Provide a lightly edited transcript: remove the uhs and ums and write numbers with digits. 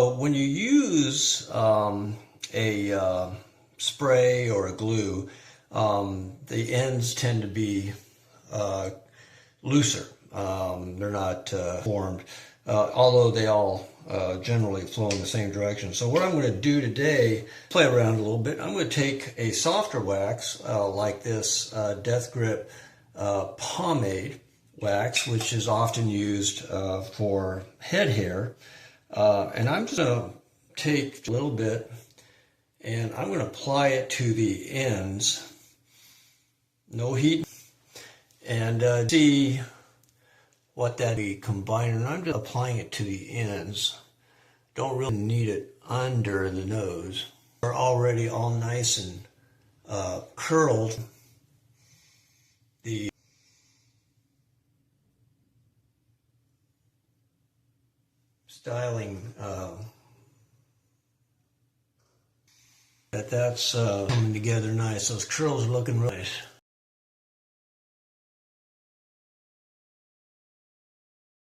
So when you use a spray or a glue, the ends tend to be looser. They're not formed, although they all generally flow in the same direction. So what I'm going to do today, play around a little bit. I'm going to take a softer wax like this Death Grip Pomade wax, which is often used for head hair. And I'm just going to take a little bit and I'm going to apply it to the ends. No heat. And see what that be combined. And I'm just applying it to the ends. Don't really need it under the nose. They're already all nice and curled. The styling that's coming together nice. Those curls are looking really nice.